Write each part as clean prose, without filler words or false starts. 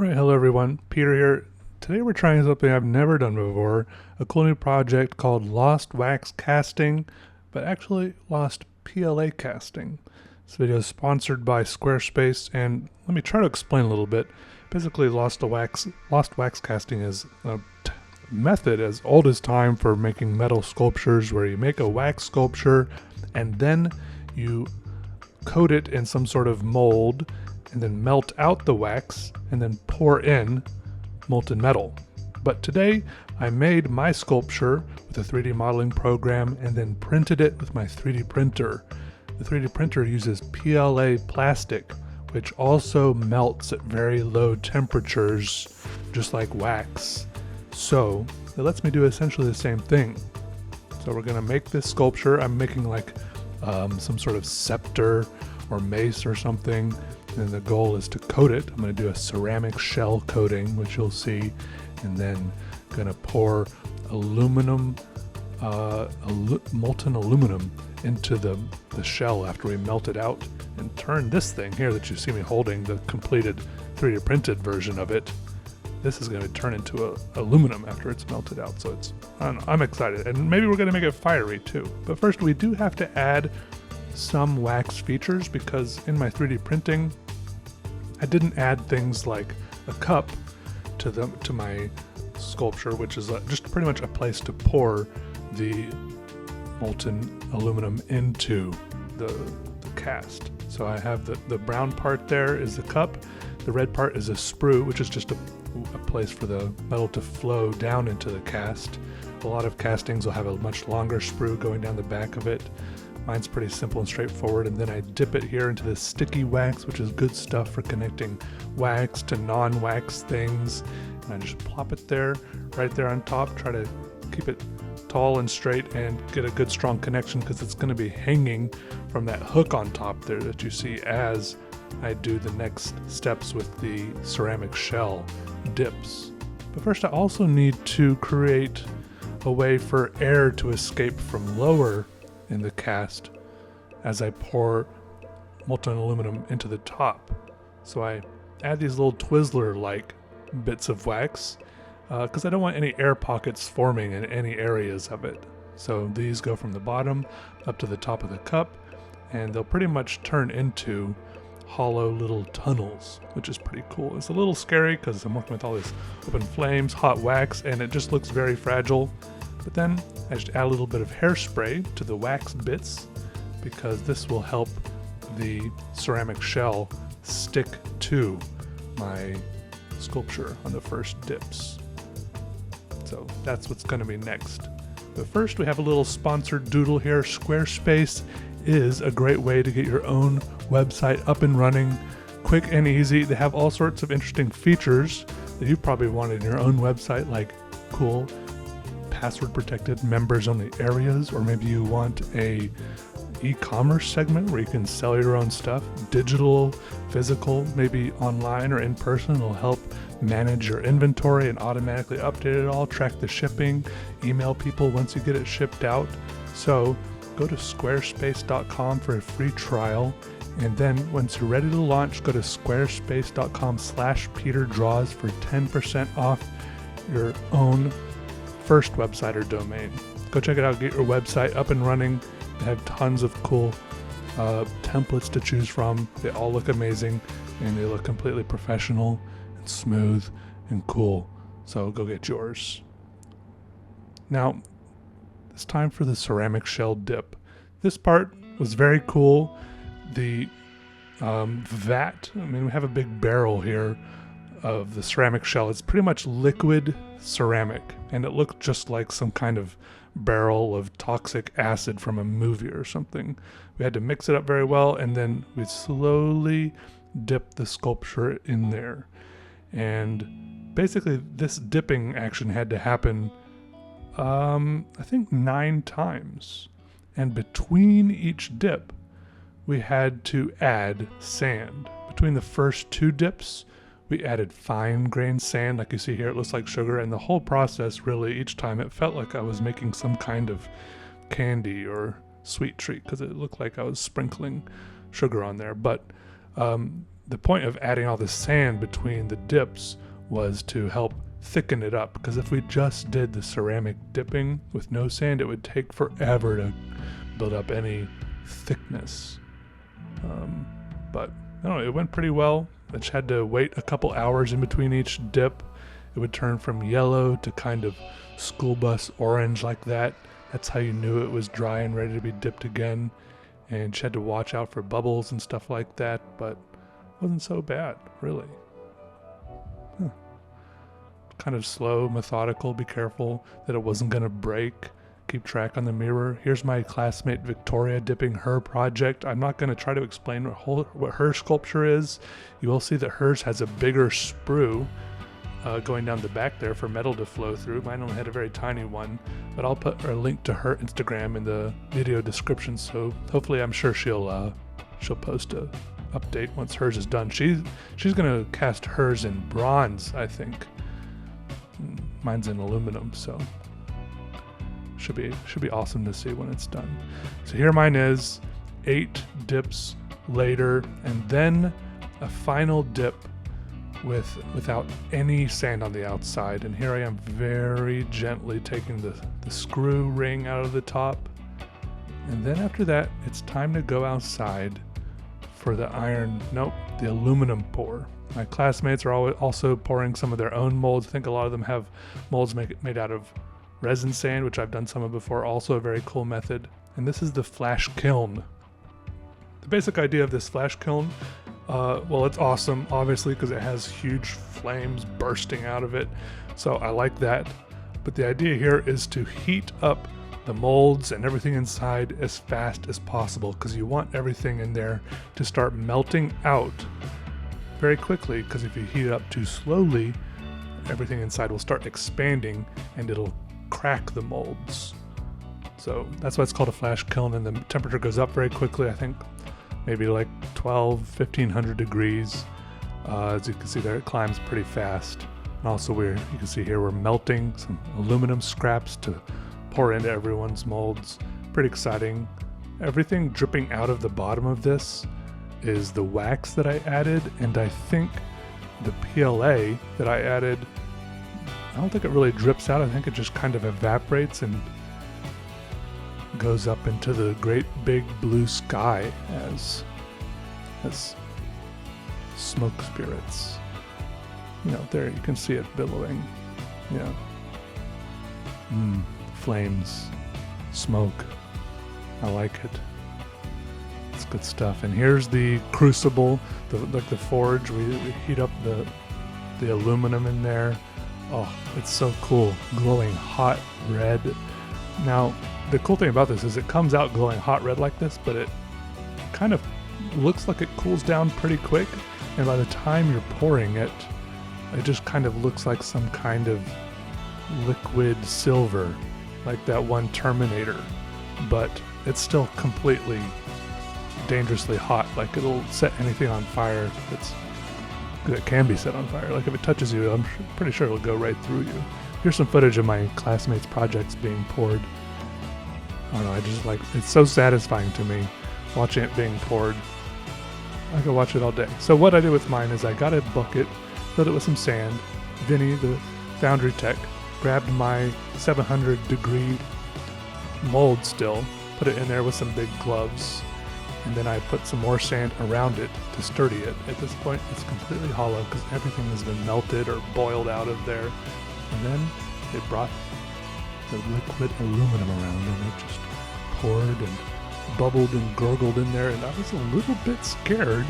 Alright, hello everyone, Peter here. Today we're trying something I've never done before, a cool new project called Lost Wax Casting, but actually Lost PLA Casting. This video is sponsored by Squarespace, and let me try to explain a little bit. Basically, Lost Wax Casting is a method as old as time for making metal sculptures, where you make a wax sculpture and then you coat it in some sort of mold and then melt out the wax and then pour in molten metal. But today I made my sculpture with a 3D modeling program and then printed it with my 3D printer. The 3D printer uses PLA plastic, which also melts at very low temperatures, just like wax. So it lets me do essentially the same thing. So we're gonna make this sculpture. I'm making like some sort of scepter or mace or something, and the goal is to coat it. I'm going to do a ceramic shell coating, which you'll see, and then going to pour aluminum, molten aluminum into the shell after we melt it out, and turn this thing here that you see me holding, the completed 3D printed version of it. This is going to turn into aluminum after it's melted out. So it's, I don't know, I'm excited, and maybe we're going to make it fiery too. But first, we do have to add some wax features, because in my 3D printing I didn't add things like a cup to my sculpture, which is just pretty much a place to pour the molten aluminum into the cast. So I have the brown part there is the cup, the red part is a sprue, which is just a place for the metal to flow down into the cast. A lot of castings will have a much longer sprue going down the back of it. Mine's pretty simple and straightforward, and then I dip it here into this sticky wax, which is good stuff for connecting wax to non-wax things. And I just plop it there, right there on top, try to keep it tall and straight and get a good strong connection, because it's going to be hanging from that hook on top there that you see as I do the next steps with the ceramic shell dips. But first I also need to create a way for air to escape from lower in the cast as I pour molten aluminum into the top. So I add these little Twizzler-like bits of wax because I don't want any air pockets forming in any areas of it. So these go from the bottom up to the top of the cup, and they'll pretty much turn into hollow little tunnels, which is pretty cool. It's a little scary because I'm working with all this open flames, hot wax, and it just looks very fragile. But then I just add a little bit of hairspray to the wax bits, because this will help the ceramic shell stick to my sculpture on the first dips. So that's what's going to be next. But first, we have a little sponsored doodle here. Squarespace is a great way to get your own website up and running, quick and easy. They have all sorts of interesting features that you probably wanted in your own website, like cool password protected members only areas, or maybe you want a e-commerce segment where you can sell your own stuff, digital, physical, maybe online or in person. It'll help manage your inventory and automatically update it all, track the shipping, email people once you get it shipped out. So go to squarespace.com for a free trial, and then once you're ready to launch, go to squarespace.com/PeterDraws for 10% off your own first website or domain. Go check it out, get your website up and running. They have tons of cool templates to choose from. They all look amazing, and they look completely professional and smooth and cool. So go get yours. Now, it's time for the ceramic shell dip. This part was very cool. The vat, we have a big barrel here of the ceramic shell. It's pretty much liquid ceramic, and it looked just like some kind of barrel of toxic acid from a movie or something. We had to mix it up very well, and then we slowly dip the sculpture in there. And basically this dipping action had to happen I think 9 times, and between each dip we had to add sand. Between the first 2 dips we added fine grained sand, like you see here. It looks like sugar, and the whole process, really, each time it felt like I was making some kind of candy or sweet treat, because it looked like I was sprinkling sugar on there. But the point of adding all the sand between the dips was to help thicken it up, because if we just did the ceramic dipping with no sand, it would take forever to build up any thickness. But I don't know, it went pretty well. I just had to wait a couple hours in between each dip. It would turn from yellow to kind of school bus orange like that. That's how you knew it was dry and ready to be dipped again. And you had to watch out for bubbles and stuff like that, but it wasn't so bad, really. Kind of slow, methodical, be careful that it wasn't going to break. Keep track on the mirror. Here's my classmate Victoria dipping her project. I'm not going to try to explain what her sculpture is. You will see that hers has a bigger sprue going down the back there for metal to flow through. Mine only had a very tiny one, but I'll put a link to her Instagram in the video description, so hopefully I'm sure she'll post a update once hers is done. She's going to cast hers in bronze, I think. Mine's in aluminum, so should be awesome to see when it's done. So here mine is, 8 dips later, and then a final dip without any sand on the outside. And here I am very gently taking the screw ring out of the top. And then after that, it's time to go outside for the aluminum pour. My classmates are also pouring some of their own molds. I think a lot of them have molds made out of resin sand, which I've done some of before, also a very cool method. And this is the flash kiln. The basic idea of this flash kiln, well, it's awesome, obviously, because it has huge flames bursting out of it. So I like that. But the idea here is to heat up the molds and everything inside as fast as possible, because you want everything in there to start melting out very quickly, because if you heat it up too slowly, everything inside will start expanding and it'll crack the molds. So that's why it's called a flash kiln, and the temperature goes up very quickly. I think maybe like 1500 degrees. As you can see there, it climbs pretty fast. And also you can see here we're melting some aluminum scraps to pour into everyone's molds. Pretty exciting. Everything dripping out of the bottom of this is the wax that I added, and I think the PLA that I added, I don't think it really drips out. I think it just kind of evaporates and goes up into the great big blue sky as smoke spirits. There you can see it billowing. Yeah. Flames, smoke. I like it. It's good stuff. And here's the crucible, the forge. We heat up the aluminum in there. Oh, it's so cool. Glowing hot red. Now, the cool thing about this is it comes out glowing hot red like this, but it kind of looks like it cools down pretty quick. And by the time you're pouring it, it just kind of looks like some kind of liquid silver, like that one Terminator. But it's still completely dangerously hot. Like, it'll set anything on fire that can be set on fire. Like, if it touches you, I'm pretty sure it'll go right through you. Here's some footage of my classmates' projects being poured. I don't know, I just like, it's so satisfying to me watching it being poured. I could watch it all day. So what I did with mine is I got a bucket, filled it with some sand. Vinny, the foundry tech, grabbed my 700 degree mold still, put it in there with some big gloves, and then I put some more sand around it to sturdy it. At this point, it's completely hollow because everything has been melted or boiled out of there. And then they brought the liquid aluminum around, and it just poured and bubbled and gurgled in there. And I was a little bit scared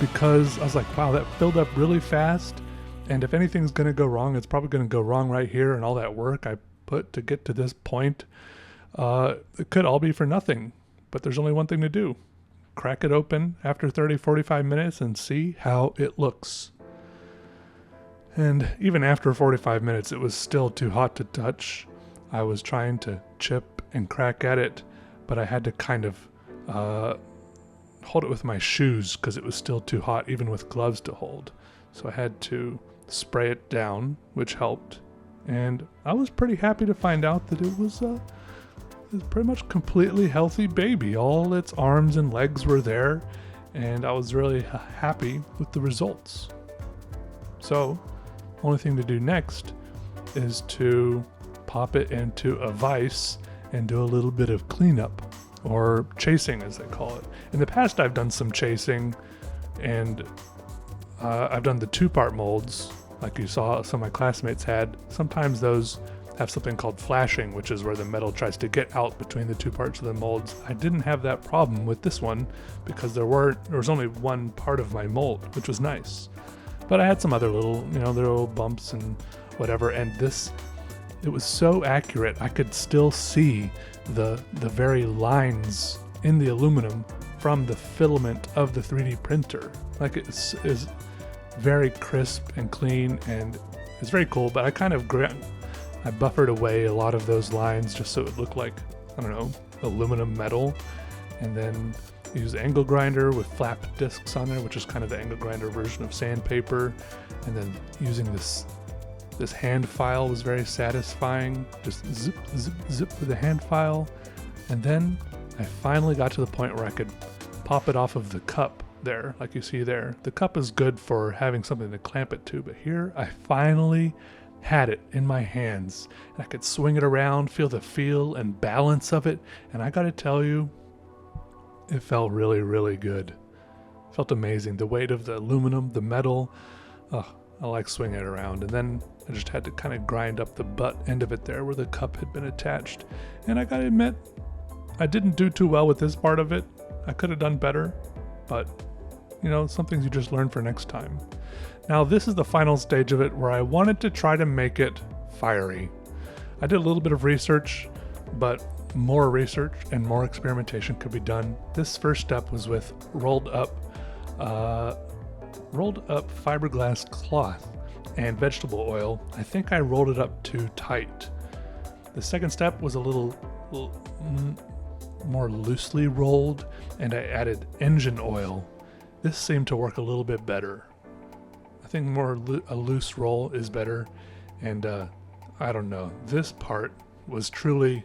because I was like, wow, that filled up really fast. And if anything's going to go wrong, it's probably going to go wrong right here. And all that work I put to get to this point, it could all be for nothing. But there's only one thing to do. Crack it open after 30-45 minutes and see how it looks. And even after 45 minutes, it was still too hot to touch. I was trying to chip and crack at it, but I had to kind of hold it with my shoes because it was still too hot, even with gloves to hold. So I had to spray it down, which helped. And I was pretty happy to find out that it was pretty much completely healthy baby. All its arms and legs were there, and I was really happy with the results. So, only thing to do next is to pop it into a vise and do a little bit of cleanup, or chasing as they call it. In the past I've done some chasing, and I've done the 2-part molds like you saw some of my classmates had. Sometimes those have something called flashing, which is where the metal tries to get out between the 2 parts of the molds. I didn't have that problem with this one because there was only one part of my mold, which was nice. But I had some other little, little bumps and whatever, and it was so accurate. I could still see the very lines in the aluminum from the filament of the 3D printer. Like, it is very crisp and clean, and it's very cool. But I buffered away a lot of those lines just so it looked like, aluminum metal, and then use angle grinder with flap discs on there, which is kind of the angle grinder version of sandpaper. And then using this hand file was very satisfying. Just zip, zip, zip with the hand file. And then I finally got to the point where I could pop it off of the cup there, like you see there. The cup is good for having something to clamp it to, but here I finally had it in my hands. I could swing it around, feel the feel and balance of it, and I gotta tell you, it felt really, really good. It felt amazing. The weight of the aluminum, the metal, I like swinging it around. And then I just had to kind of grind up the butt end of it there where the cup had been attached. And I gotta admit, I didn't do too well with this part of it. I could have done better, but some things you just learn for next time. Now this is the final stage of it where I wanted to try to make it fiery. I did a little bit of research, but more research and more experimentation could be done. This first step was with rolled up fiberglass cloth and vegetable oil. I think I rolled it up too tight. The second step was a little more loosely rolled, and I added engine oil. This seemed to work a little bit better. I think a loose roll is better, and I don't know. This part was truly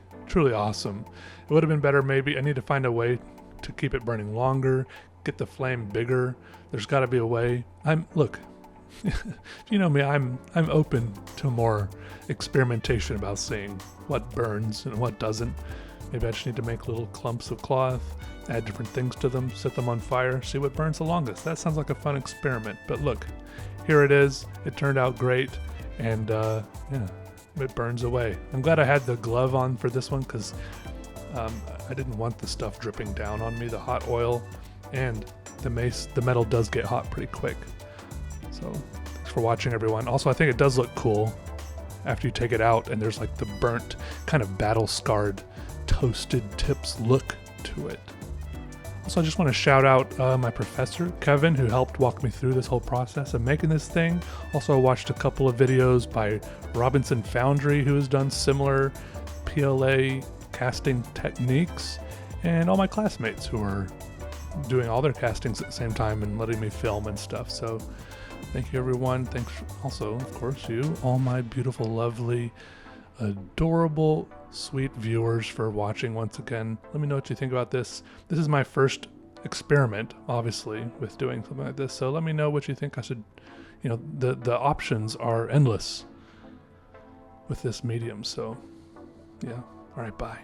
awesome. It would have been better maybe. I need to find a way to keep it burning longer, get the flame bigger. There's got to be a way. Look, you know me, I'm open to more experimentation about seeing what burns and what doesn't. Maybe I just need to make little clumps of cloth, add different things to them, set them on fire, see what burns the longest. That sounds like a fun experiment. But look, here it is. It turned out great, and it burns away. I'm glad I had the glove on for this one because I didn't want the stuff dripping down on me, the hot oil, and the metal does get hot pretty quick. So thanks for watching, everyone. Also, I think it does look cool after you take it out and there's like the burnt, kind of battle-scarred, toasted tips look to it. Also, I just want to shout out my professor, Kevin, who helped walk me through this whole process of making this thing. Also, I watched a couple of videos by Robinson Foundry, who has done similar PLA casting techniques, and all my classmates who are doing all their castings at the same time and letting me film and stuff. So thank you, everyone. Thanks also, of course, you, all my beautiful, lovely, adorable, sweet viewers, for watching once again. Let me know what you think about this. This is my first experiment, obviously, with doing something like this. So let me know what you think I should, the options are endless with this medium. So yeah. All right, bye.